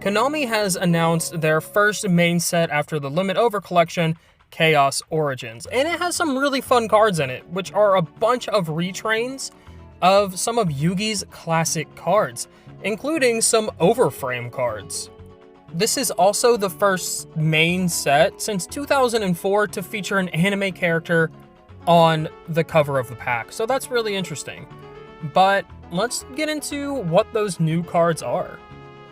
Konami has announced their first main set after the Limit Over collection, Chaos Origins, and it has some really fun cards in it, which are a bunch of retrains of some of Yugi's classic cards, including some Overframe cards. This is also the first main set since 2004 to feature an anime character on the cover of the pack, so that's really interesting. But let's get into what those new cards are.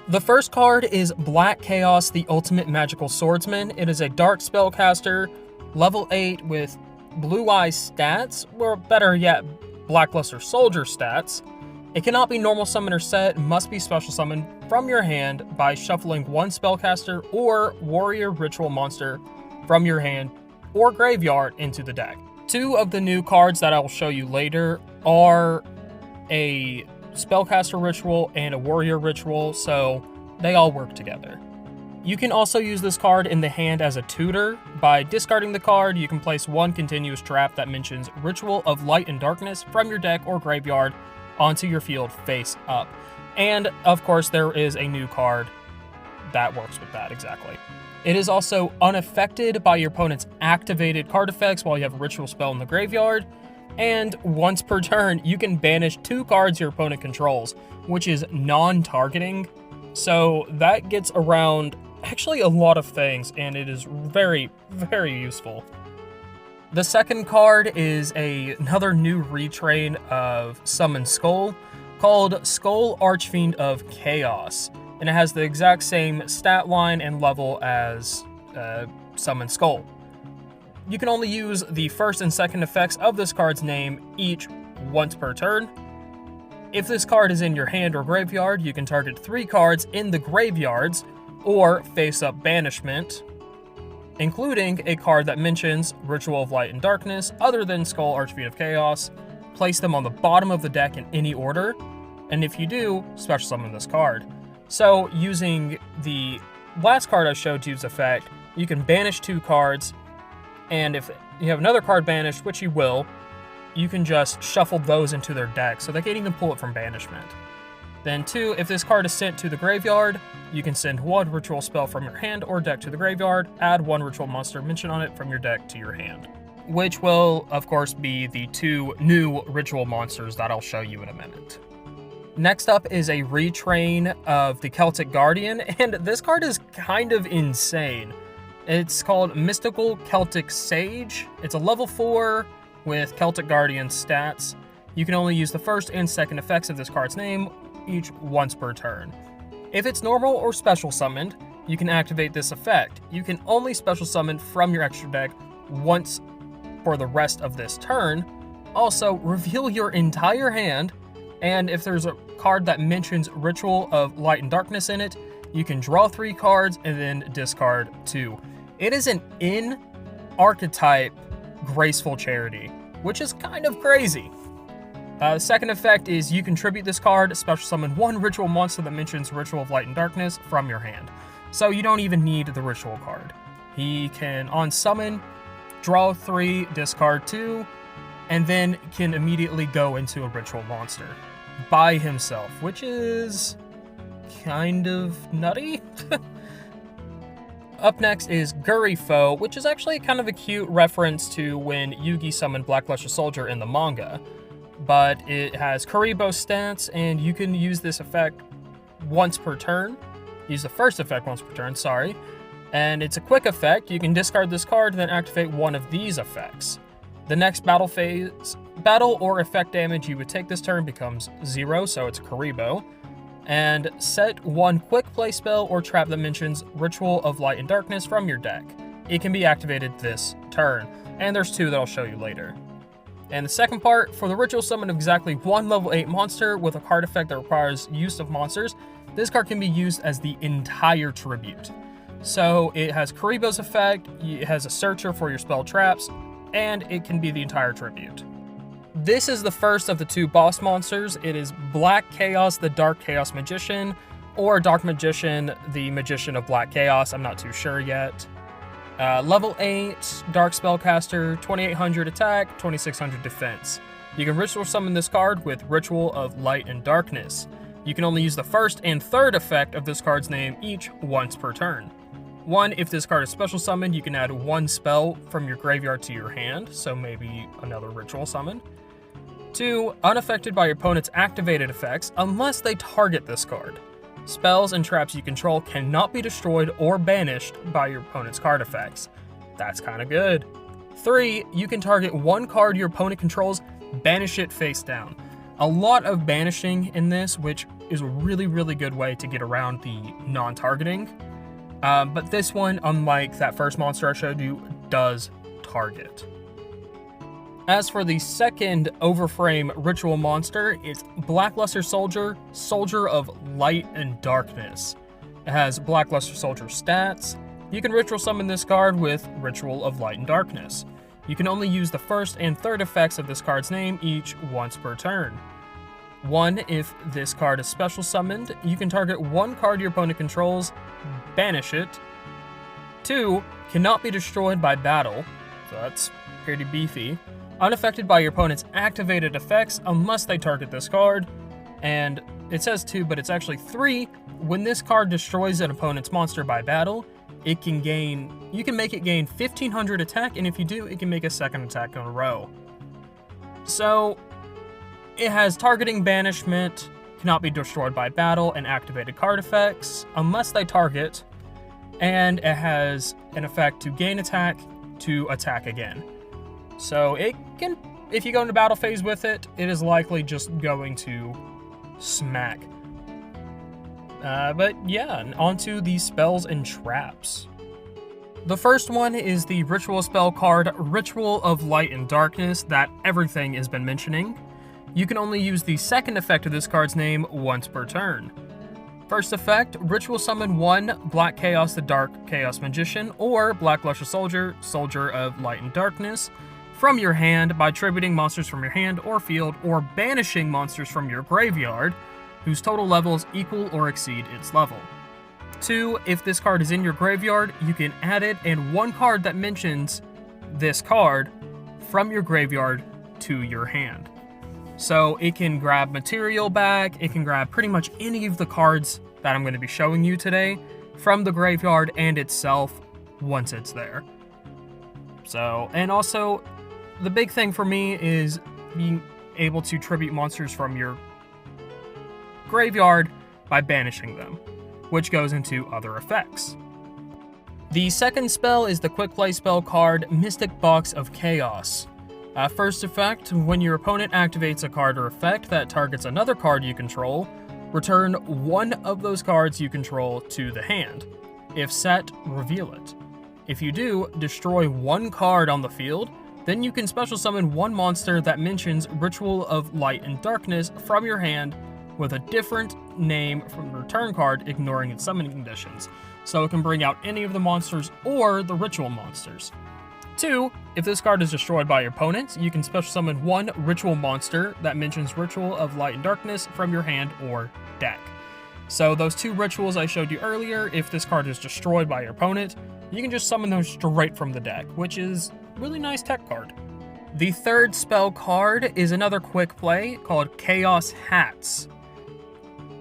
The first card is Black Chaos, the Ultimate Magical Swordsman. It is a dark spellcaster, level 8 with Blue Eyes stats, or better yet, Blackluster Soldier stats. It cannot be normal summon or set, must be special summoned from your hand by shuffling one spellcaster or warrior ritual monster from your hand or graveyard into the deck. Two of the new cards that I will show you later are a spellcaster ritual and a warrior ritual, so they all work together. You can also use this card in the hand as a tutor. By discarding the card, you can place one continuous trap that mentions Ritual of Light and Darkness from your deck or graveyard onto your field face up. And of course, there is a new card that works with that exactly. It is also unaffected by your opponent's activated card effects while you have a ritual spell in the graveyard. And once per turn, you can banish 2 cards your opponent controls, which is non-targeting. So that gets around actually a lot of things, and it is very, very useful. The second card is another new retrain of Summon Skull called Skull Archfiend of Chaos. And it has the exact same stat line and level as Summon Skull. You can only use the first and second effects of this card's name each once per turn. If this card is in your hand or graveyard, you can target 3 cards in the graveyards or face-up banishment, including a card that mentions Ritual of Light and Darkness other than Skull Archfiend of Chaos. Place them on the bottom of the deck in any order, and if you do, special summon this card. So using the last card I showed you's effect, you can banish 2 cards, and if you have another card banished, which you will, you can just shuffle those into their deck, so they can't even pull it from banishment. Then 2, if this card is sent to the graveyard, you can send 1 ritual spell from your hand or deck to the graveyard, add 1 ritual monster mentioned on it from your deck to your hand. Which will, of course, be the 2 new ritual monsters that I'll show you in a minute. Next up is a retrain of the Celtic Guardian, and this card is kind of insane. It's called Mystical Celtic Sage. It's a level 4 with Celtic Guardian stats. You can only use the first and second effects of this card's name each once per turn. If it's normal or special summoned, you can activate this effect. You can only special summon from your extra deck once for the rest of this turn. Also, reveal your entire hand, and if there's a card that mentions Ritual of Light and Darkness in it, you can draw 3 cards and then discard 2. It is an in-archetype Graceful Charity, which is kind of crazy. The second effect is you contribute this card, special summon 1 ritual monster that mentions Ritual of Light and Darkness from your hand. So you don't even need the ritual card. He can, on summon, draw 3, discard 2, and then can immediately go into a ritual monster by himself, which is kind of nutty. Up next is Kuriboh, which is actually kind of a cute reference to when Yugi summoned Blackluster Soldier in the manga. But it has Kuriboh stats, and you can use this effect once per turn. Use the first effect once per turn, sorry. And it's a quick effect. You can discard this card, then activate one of these effects. The next battle or effect damage you would take this turn becomes 0, so it's Kuriboh. And set 1 quick play spell or trap that mentions Ritual of Light and Darkness from your deck. It can be activated this turn, and there's 2 that I'll show you later. And the second part, for the ritual summon of exactly 1 level 8 monster with a card effect that requires use of monsters, this card can be used as the entire tribute. So it has Kuriboh's effect, it has a searcher for your spell traps, and it can be the entire tribute. This is the first of the 2 boss monsters. It is Black Chaos, the Dark Chaos Magician, or Dark Magician, the Magician of Black Chaos. I'm not too sure yet. Level 8, Dark Spellcaster, 2800 attack, 2600 defense. You can ritual summon this card with Ritual of Light and Darkness. You can only use the first and third effect of this card's name each once per turn. 1, if this card is special summoned, you can add 1 spell from your graveyard to your hand, so maybe another ritual summon. 2, unaffected by your opponent's activated effects unless they target this card. Spells and traps you control cannot be destroyed or banished by your opponent's card effects. That's kind of good. 3, you can target 1 card your opponent controls, banish it face down. A lot of banishing in this, which is a really, really good way to get around the non-targeting. But this one, unlike that first monster I showed you, does target. As for the second Overframe ritual monster, it's Blackluster Soldier, Soldier of Light and Darkness. It has Blackluster Soldier stats. You can ritual summon this card with Ritual of Light and Darkness. You can only use the first and third effects of this card's name each once per turn. 1, if this card is special summoned, you can target 1 card your opponent controls, banish it. 2, cannot be destroyed by battle, so that's pretty beefy. Unaffected by your opponent's activated effects unless they target this card. And it says 2, but it's actually 3. When this card destroys an opponent's monster by battle, you can make it gain 1500 attack, and if you do, it can make a second attack in a row. So, it has targeting banishment, cannot be destroyed by battle, and activated card effects, unless they target, and it has an effect to gain attack, to attack again. So it can, if you go into battle phase with it, it is likely just going to smack. But yeah, onto the spells and traps. The first one is the ritual spell card, Ritual of Light and Darkness, that everything has been mentioning. You can only use the second effect of this card's name once per turn. First effect, ritual summon 1 Black Chaos the Dark Chaos Magician or Blackluster Soldier, Soldier of Light and Darkness, from your hand by tributing monsters from your hand or field or banishing monsters from your graveyard whose total levels equal or exceed its level. 2, if this card is in your graveyard, you can add it and 1 card that mentions this card from your graveyard to your hand. So it can grab material back, it can grab pretty much any of the cards that I'm going to be showing you today from the graveyard and itself once it's there. So, and also, the big thing for me is being able to tribute monsters from your graveyard by banishing them, which goes into other effects. The second spell is the quick play spell card, Mystic Box of Chaos. First effect, when your opponent activates a card or effect that targets another card you control, return 1 of those cards you control to the hand. If set, reveal it. If you do, destroy 1 card on the field, then you can special summon 1 monster that mentions Ritual of Light and Darkness from your hand with a different name from the return card, ignoring its summoning conditions. So it can bring out any of the monsters or the ritual monsters. 2, if this card is destroyed by your opponent, you can special summon 1 ritual monster that mentions Ritual of Light and Darkness from your hand or deck. So those 2 rituals I showed you earlier, if this card is destroyed by your opponent, you can just summon those straight from the deck, which is a really nice tech card. The third spell card is another quick play called Chaos Hats.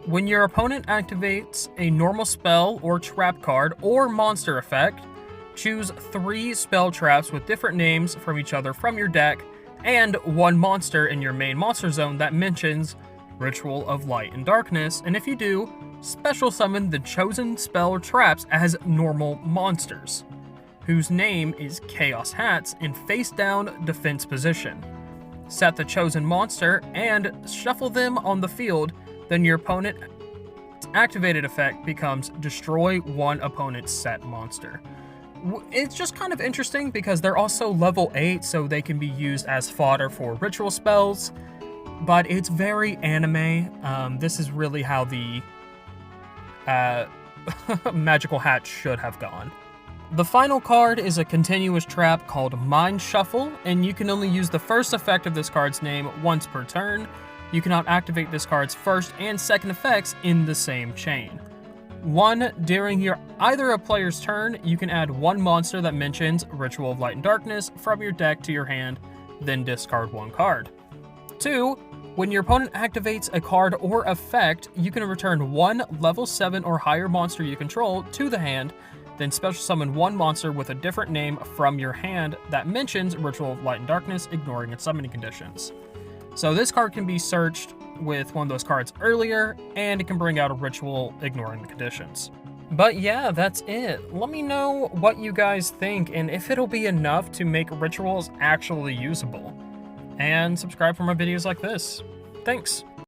When your opponent activates a normal spell or trap card or monster effect, choose 3 spell traps with different names from each other from your deck, and 1 monster in your main monster zone that mentions Ritual of Light and Darkness, and if you do, special summon the chosen spell or traps as normal monsters, whose name is Chaos Hats in face down defense position. Set the chosen monster and shuffle them on the field, then your opponent's activated effect becomes destroy 1 opponent's set monster. It's just kind of interesting because they're also level 8, so they can be used as fodder for ritual spells, but it's very anime. This is really how the magical hat should have gone. The final card is a continuous trap called Mind Shuffle, and you can only use the first effect of this card's name once per turn. You cannot activate this card's first and second effects in the same chain. 1, during either a player's turn, you can add 1 monster that mentions Ritual of Light and Darkness from your deck to your hand, then discard 1 card. 2, When your opponent activates a card or effect, you can return one level 7 or higher monster you control to the hand, then special summon one monster with a different name from your hand that mentions Ritual of Light and Darkness, ignoring its summoning conditions. So this card can be searched with one of those cards earlier, and it can bring out a ritual ignoring the conditions. But yeah, that's it. Let me know what you guys think and if it'll be enough to make rituals actually usable. And subscribe for more videos like this. Thanks.